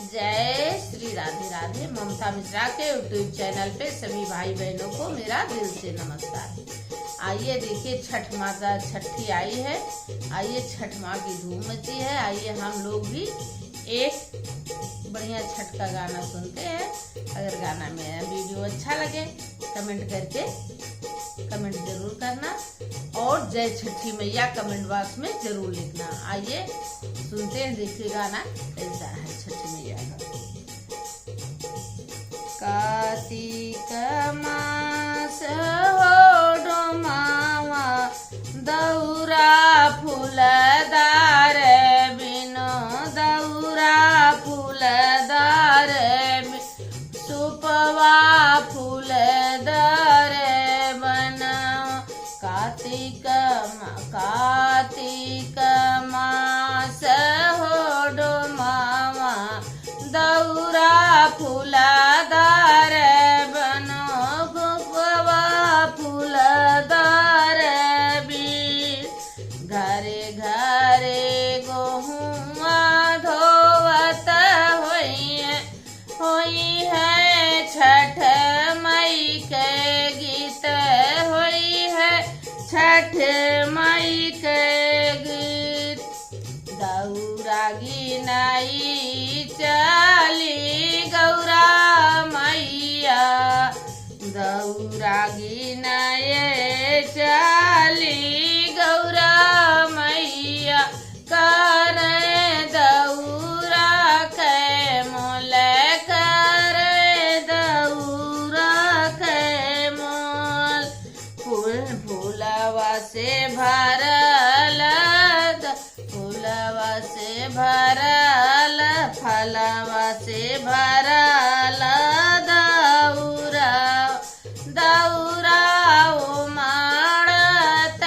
जय श्री राधे राधे। ममता मिश्रा के YouTube channel पे सभी भाई बहनों को मेरा दिल से नमस्कार। आइए देखिए, छठ माता छठी आई है। आइए छठ माँ की धूम मची है। आइए हम लोग भी एक बढ़िया छठ का गाना सुनते हैं। अगर गाना में वीडियो अच्छा लगे कमेंट करके कमेंट जरूर करना और जय छठी मैया कमेंट बॉक्स में जरूर लिखना। आइए सुनते हैं, देखिए गाना कैसा है छठी मैया का। कार्तिक मास हो डोमावा दौरा फूलदार बिनो दौरा फूलदार सुपवा फूलदार बना। कार्तिक मास हो डोमावा दौरा फूलदार बनो गुपवा फूलदार बीर। घरे घरे गोहुआ धोवत होई है छठ मई के गीत होई है छठ मई के गीत। दौरा गिनाई चली गौरा मैया दौरा गिनाए चली गौरा मैया कर दौरा के मोल कर दौरा के मोल। फूलवा से भरल फूलवा से भरल फलवा से भरल दौरा दौरा उमड़त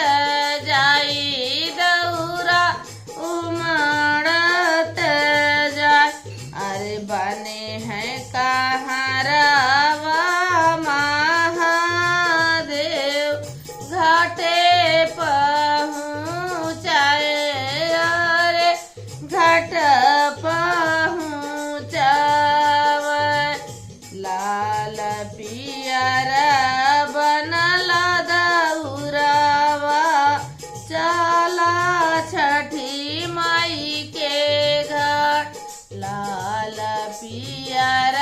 जाई दौरा उमड़त जाई। अरे बने हैं कहाँ रावा महादेव घाटे पहुँचाए। अरे घाट पहुँचावे लाल पियर बनल दौरावा चला छठी माई के घाट। लाल पियर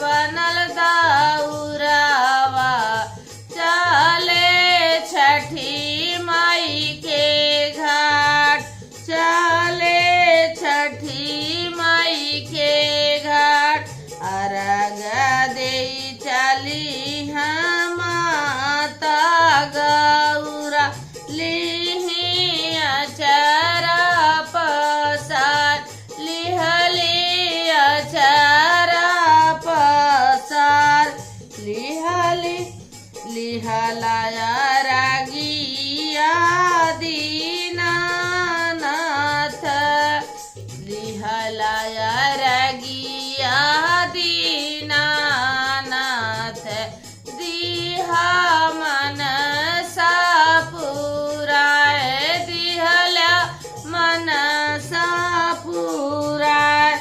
बनल दौरावा चले छठी माई के घाट चले छठी माई के घाट। अर्घ दे चली हम माता गौरा लिहि अचरा पसार लिहली अचरा पसार लिहलाया रागिया दीनानाथ लिहलाया रागिया दीनानाथ दिहा मनसा पुराए दिहला मनसा पुराए।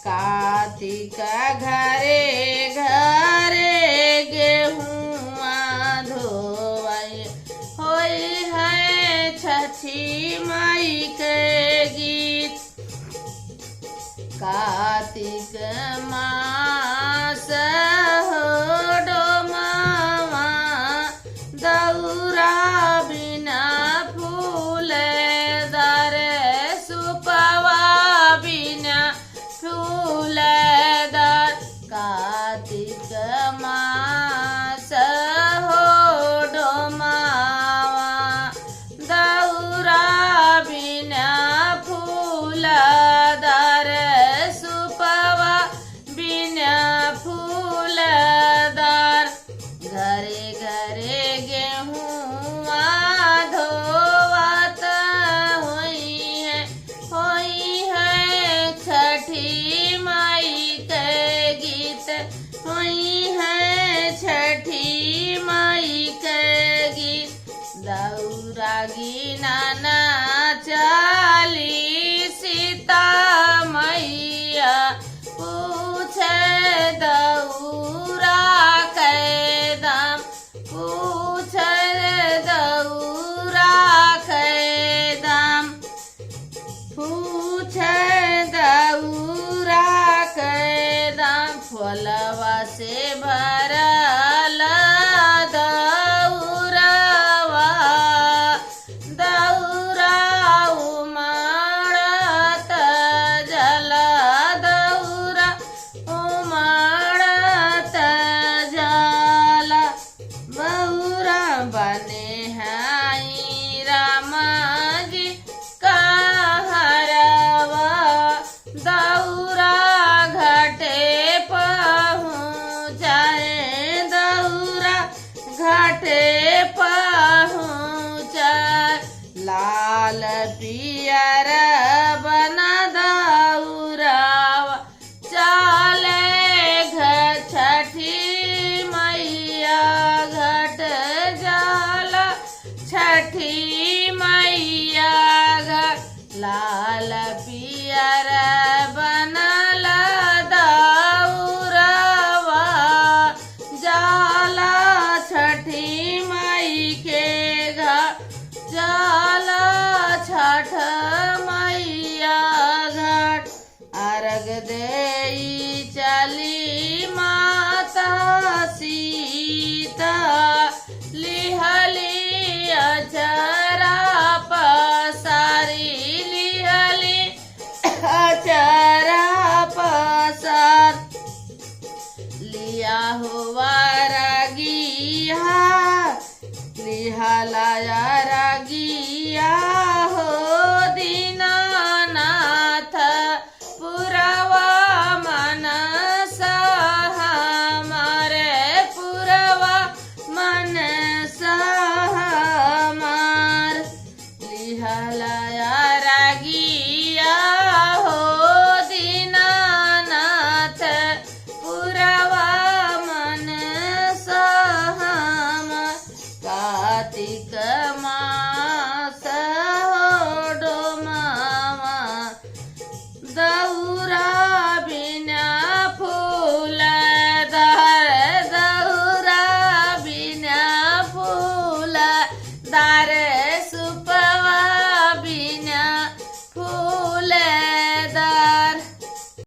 कार्तिक घरे घरे गेहुआ धोवई होई है छठी माई के गीत। कार्तिक मास हो डोमावा दौरा बिना फूलदार सुपवा बिना फूलदार। कार्तिक मास हो डोमावा दौरा बिना फूलदार सुपवा बिना फूलदार। घरे घरे गेहुआ धोवत होई है छठी माई के गीत होई है छठी माई के गीत। दौरा गिनाना चली सीता मैया अर्घ देई चली माता सीता लिहली अचरा पसारी लिहली अचरा पसार लिया हुआ रगिया लिहलाया रगिया हो दीनानाथ पुरवा मनसा हमारे पुरवा मनसा हमार लिहलाया रगिया हो दीनानाथ पुरवा मनसा हमार कार्तिक